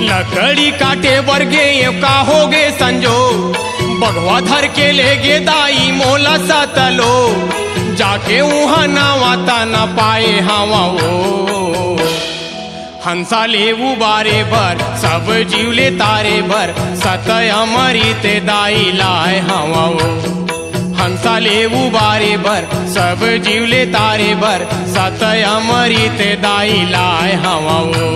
लकड़ी काटे वर्गे का होगे संजो, बगवा धर के ले गे दाई मोला सतलो, जाके वहाँ नावाता न पाए हवा वो। हंसा ले उबारे भर सब जीवले तारे भर, सतय अमृत दाई लाए हवा वो। हंसा ले उबारे भर सब जीवले तारे भर, सतय अमृत दाई लाए हवा वो।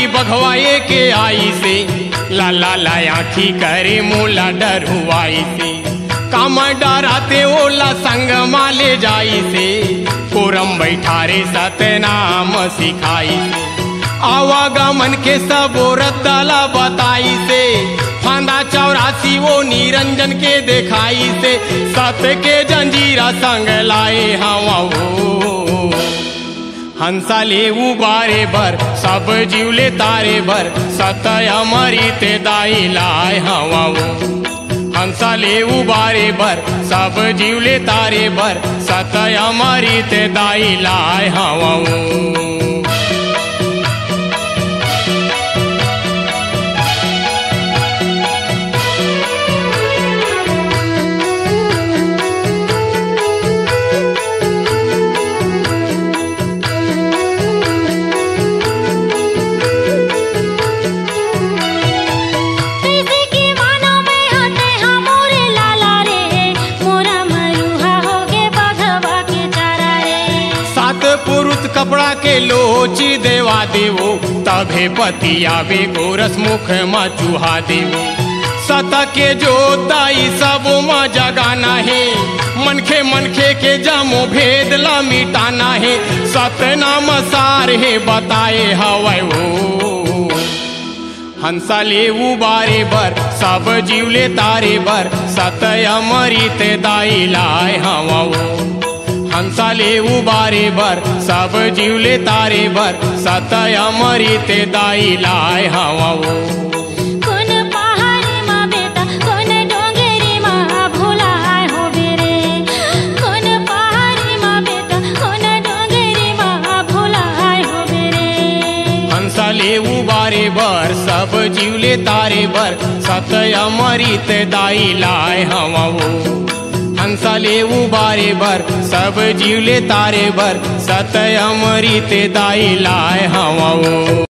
बघवाए के आई से लाला लायाखी करे मोला डर हुआई से, काम डराते ओला संग माले जाई से, कोरम बैठारे सतनाम सिखाई से, आवागमन के सब रतला बताई से, फांदा 84 वो निरंजन के देखाई से, सत के जंजीरा संग लाए हवा वो। हंसा ले उबारे भर सब जीवले तारे भर, सतय अमृत दाई लाए हवा वो। हंसा ले उबारे भर सब जीवले तारे भर, सतय अमृत दाई लाए हवा वो। कपड़ा के लोची देवा देवो, तभे पति आवे गोरस मुख में चूहा देवो, सत के जोताई सब में जगाना है, मनखे मनखे के जमो भेद ला मिटाना है, सतनाम सार है बताए हवाए वो। हंसा ले उबारे भर सब जीवले तारे भर, सतय अमृत दाई लाए हवा वो। हंसा ले उबारे भर सब जीवले तारे भर, सतय अमृत दाई लाए हवा वो। कोन पहाड़ी माँ बेटा कोन डोंगरी माँ भुलाए हो बेरे, कोन पहाड़ी माँ बेटा कोन डोंगरी माँ भुलाए हो बेरे। हंसा ले उबारे भर सब जीवले तारे भर, सतय अमृत दाई लाए हवा वो। हंसा ले उबारे भर सब जीवले तारे भर, सतय अमृत दाई लाए हवा वो।